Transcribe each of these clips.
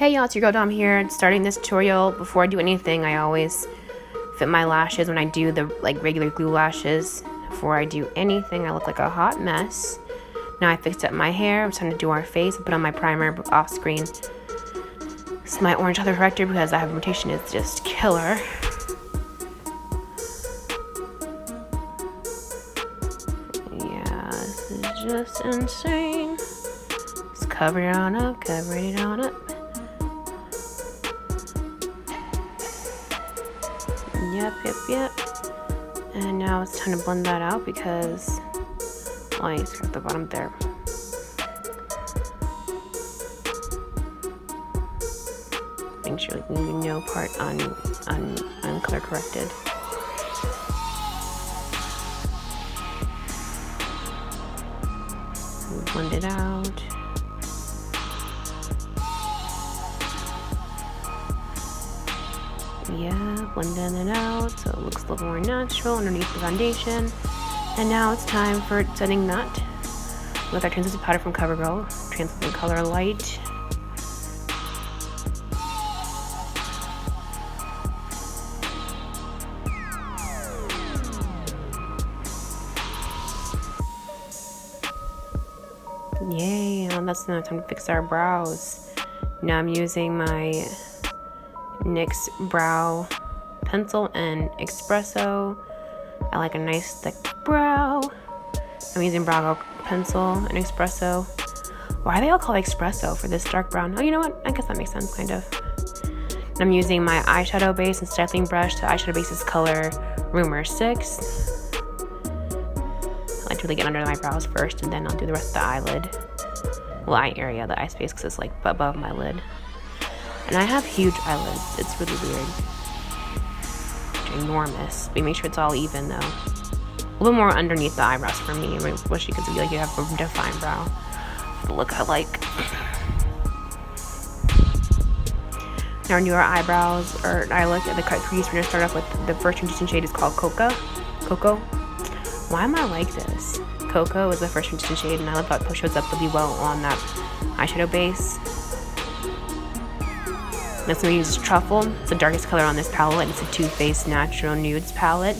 Hey y'all, it's your girl Dom here. Starting this tutorial. Before I do anything, I always fit my lashes when I do the regular glue lashes. Before I do anything, I look like a hot mess. Now I fixed up my hair. It's time to do our face. I put on my primer off screen. This is my orange color corrector because I have pigmentation. It's just killer. Yeah, this is just insane. Just cover it on up, cover it on up. Yep. And now it's time to blend that out because I just got the bottom there. Make sure no part uncolor corrected. Blend it out. Yeah, blending it out so it looks a little more natural underneath the foundation. And now it's time for setting that with our translucent powder from CoverGirl, Translucent Color Light. Yay, and that's now time to fix our brows. Now I'm using my NYX brow pencil and espresso. I like a nice thick brow. I'm using brow pencil and espresso. Why are they all called espresso for this dark brown? Oh, you know what? I guess that makes sense, kind of. And I'm using my eyeshadow base and styling brush. The eyeshadow base is color Rumor 6. I like to really get under my brows first, and then I'll do the rest of the eyelid. Well, eye area, the eye space, because it's like above my lid. And I have huge eyelids. It's really weird. Enormous. But make sure it's all even though. A little more underneath the eyebrows for me, especially because I feel like you have a defined brow. The look I like. Now do our eyebrows, or I look at the cut crease. We're gonna start off with the first transition shade is called Cocoa. Why am I like this? Cocoa is the first transition shade, and I love how it shows up really well on that eyeshadow base. Next I'm going to use Truffle. It's the darkest color on this palette, and it's a Too Faced Natural Nudes palette.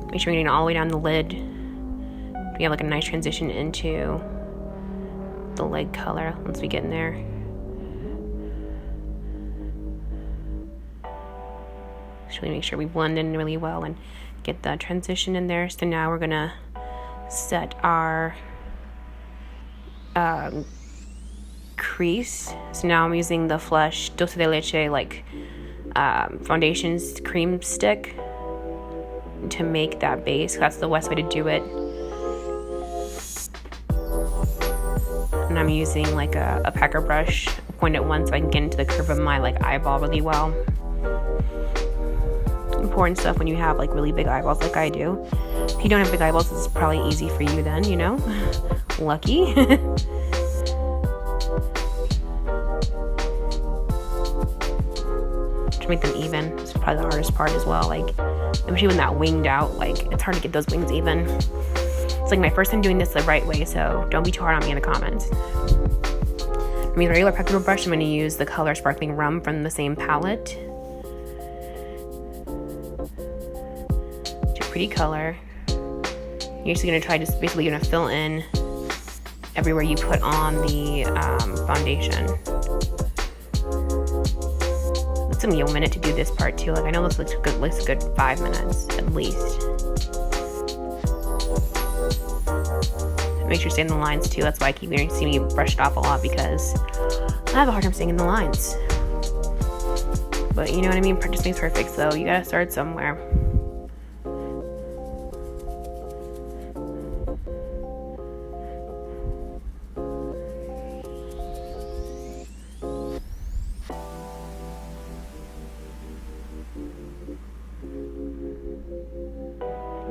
Make sure you're getting all the way down the lid. We have like a nice transition into the leg color once we get in there. Just really make sure we blend in really well and get the transition in there. So now we're going to set our crease. So now I'm using the Flush Dulce de Leche foundations cream stick to make that base. That's the best way to do it. And I'm using like a packer brush, point at one so I can get into the curve of my eyeball really well. Important stuff when you have really big eyeballs like I do. If you don't have big eyeballs, it's probably easy for you then, you know? Lucky. To make them even. It's probably the hardest part as well. Especially when that winged out, it's hard to get those wings even. It's my first time doing this the right way, so don't be too hard on me in the comments. I'm using a regular packer brush. I'm going to use the color Sparkling Rum from the same palette. It's a pretty color. You're just going to try basically going to fill in everywhere you put on the foundation. It's gonna be a minute to do this part too. I know this looks a good 5 minutes at least. Make sure you stay in the lines too. That's why I keep seeing me brush it off a lot, because I have a hard time staying in the lines. But you know what I mean? Practice makes perfect, so you gotta start somewhere.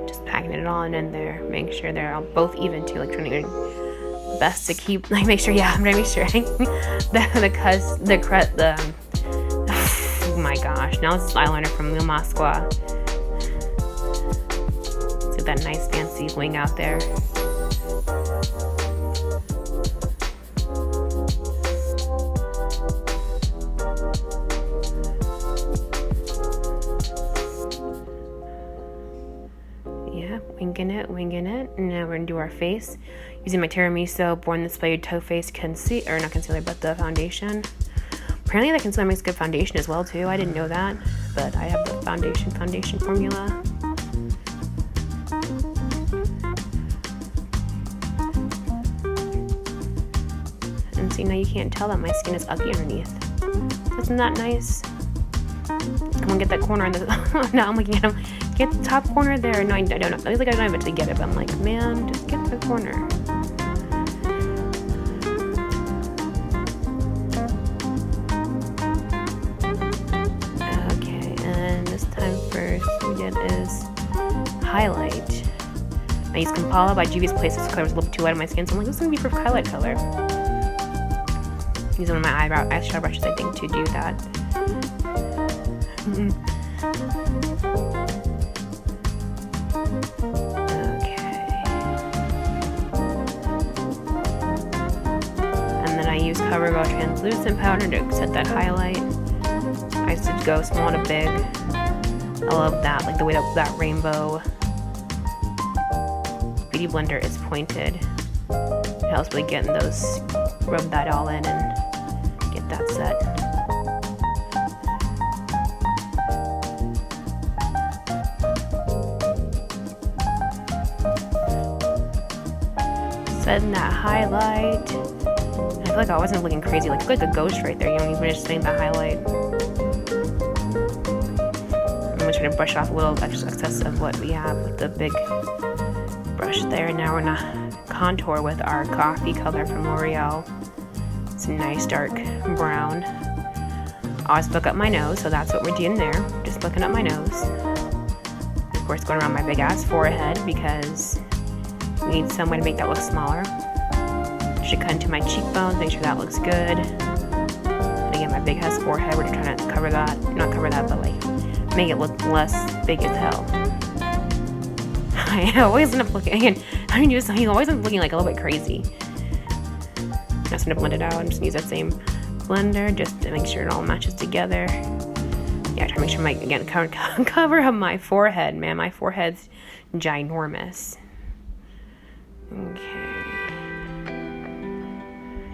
Just packing it all in there. Make sure they're all both even too. Trying to do best to keep. Make sure. Yeah, I'm trying to make sure. Oh my gosh! Now this is eyeliner from Lil Masqua. See that nice fancy wing out there. winging it. And now we're gonna do our face using my Tiramisu Born This Way Toe Face concealer, or not concealer, but the foundation. Apparently the concealer makes good foundation as well too. I didn't know that, but I have the foundation formula. And see, now you can't tell that my skin is ugly underneath. Isn't that nice? Come on, get that corner on the. Now I'm looking at him. Get the top corner there. No, I don't know. I don't eventually get it, but I'm like, man, just get the corner. Okay, and this time first we did is highlight. I used Kampala by Juvia's Place. This color was a little too light on my skin, so I'm like, this is gonna be perfect highlight color. Use one of my eyeshadow brushes, I think, to do that. I use CoverGirl translucent powder to set that highlight. I used to go small to big. I love that, like the way that rainbow beauty blender is pointed. It helps really get in those, rub that all in and get that set. Setting that highlight. I feel like I wasn't looking crazy, like a ghost right there. You know, when you're just setting the highlight. I'm gonna try to brush off a little extra excess of what we have with the big brush there. Now we're gonna contour with our coffee color from L'Oreal. It's a nice dark brown. I always look up my nose, so that's what we're doing there. Just looking up my nose. Of course, going around my big ass forehead because we need some way to make that look smaller. Should cut into my cheekbones, make sure that looks good. And again, my big ass forehead, we're trying to cover that, not cover that, but like make it look less big as hell. I always end up looking, again, I mean, I always end up looking like a little bit crazy. I'm just gonna blend it out and just use that same blender just to make sure it all matches together. Yeah, try to make sure my, again, cover up my forehead, man. My forehead's ginormous. Okay.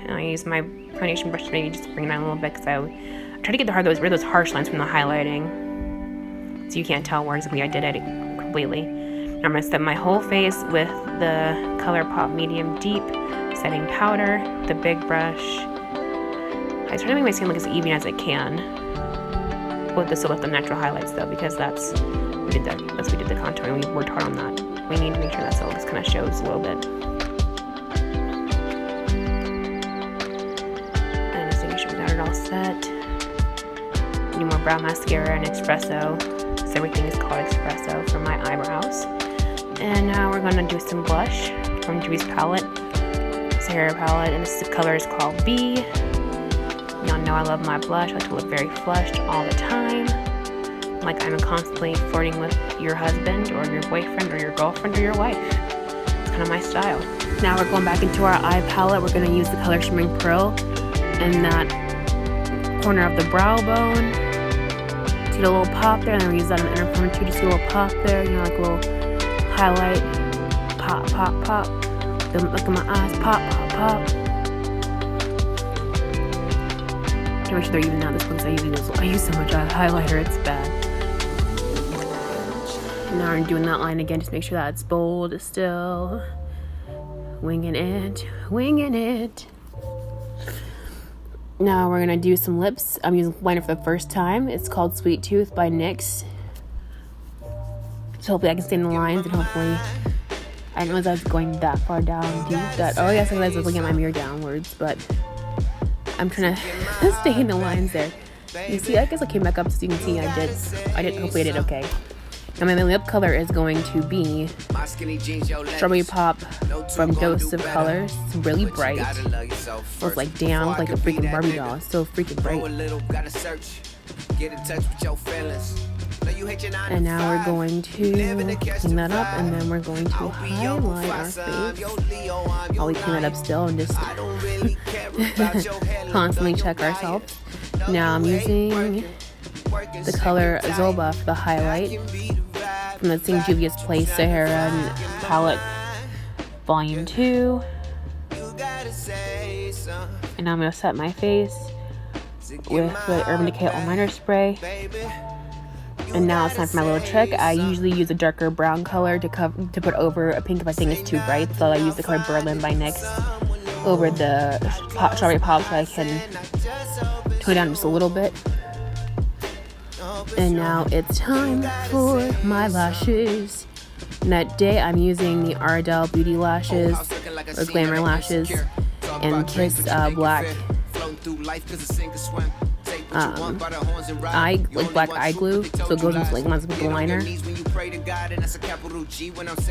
And I use my foundation brush to maybe just bring it down a little bit because I try to get rid of those harsh lines from the highlighting, so you can't tell where exactly I did it completely. Now I'm going to set my whole face with the ColourPop Medium Deep Setting Powder, the big brush. I try to make my skin look as even as I can, with the natural highlights though, because that's we did the contouring. We worked hard on that. We need to make sure that just kind of shows a little bit. It all set. Need more brow mascara and espresso, because everything is called espresso for my eyebrows. And now we're going to do some blush from Juvia's palette. It's a hair palette, and this color is called B. Y'all know I love my blush. I like to look very flushed all the time, like I'm constantly flirting with your husband or your boyfriend or your girlfriend or your wife. It's kind of my style. Now we're going back into our eye palette. We're going to use the color Shimmering Pearl in that corner of the brow bone. See the little pop there, and then we use that in the inner corner too to see a little pop there, you know, like a little highlight. Pop, pop, pop. Then look at my eyes. Pop, pop, pop. Try to make sure they're even out this one because I use so much highlighter, it's bad. Now I'm doing that line again, just make sure that it's bold still. Winging it, winging it. Now we're gonna do some lips. I'm using liner for the first time. It's called Sweet Tooth by NYX. So hopefully I can stay in the lines, and hopefully I didn't realize I was going that far down deep. Oh yes, I realized I was looking at my mirror downwards, but I'm trying to stay in the lines there. You see, I guess I came back up so you can see hopefully I did okay. And my lip color is going to be Strawberry Pop from Dose of Colors. It's really bright. Looks like damn, like a freaking Barbie doll. It's so freaking bright. And now we're going to clean that up, and then we're going to highlight our face. While we clean that up still and just constantly check ourselves. Now I'm using the color Zoba for the highlight from the St. Juvia's Place Sahara palette, Volume 2. And now I'm going to set my face with the Urban Decay All-Nighter Spray. And now it's time for my little trick. I usually use a darker brown color to put over a pink if I think it's too bright. So I use the color Berlin by NYX over the Strawberry Pop so I can tone it down just a little bit. And now it's time for my lashes. And that day I'm using the Ardell Beauty Lashes, or Glamour Lashes, and Kiss Black black eye glue, so it goes into like ones with the liner. These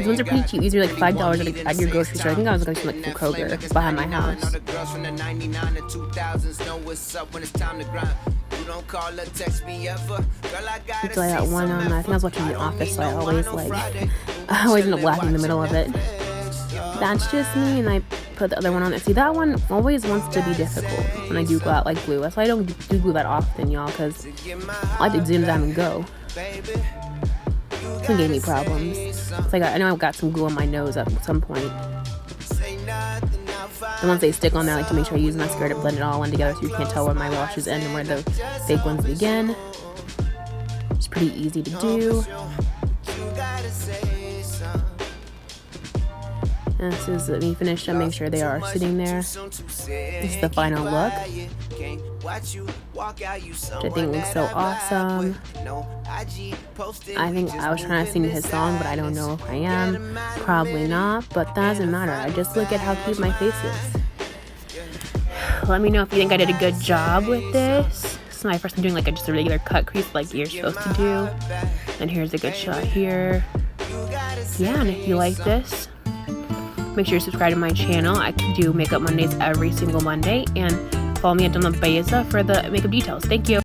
ones are pretty cheap. These are like $5 at your grocery store. I think I was going to like Kroger behind my house. So I got one on. I think I was watching The Office, so I always end up laughing in the middle of it. That's just me, and I put the other one on there. See, that one always wants to be difficult when I do go out like glue. That's why I don't do glue that often, y'all, because I like to zoom down and go. This one gave me problems. It's like I know I've got some glue on my nose at some point. And once they stick on there, I like to make sure I use mascara to blend it all in together so you can't tell where my lashes end and where the fake ones begin. It's pretty easy to do. And this is me finished. I make sure they are sitting there. This is the final look, which I think looks so awesome. I think I was trying to sing his song, but I don't know if I am. Probably not, but that doesn't matter. I just look at how cute my face is. Let me know if you think I did a good job with this. This is my first time doing like just a regular cut crease like you're supposed to do. And here's a good shot here. Yeah, and if you like this, make sure you subscribe to my channel. I do Makeup Mondays every single Monday. And follow me at Donna Baeza for the makeup details. Thank you.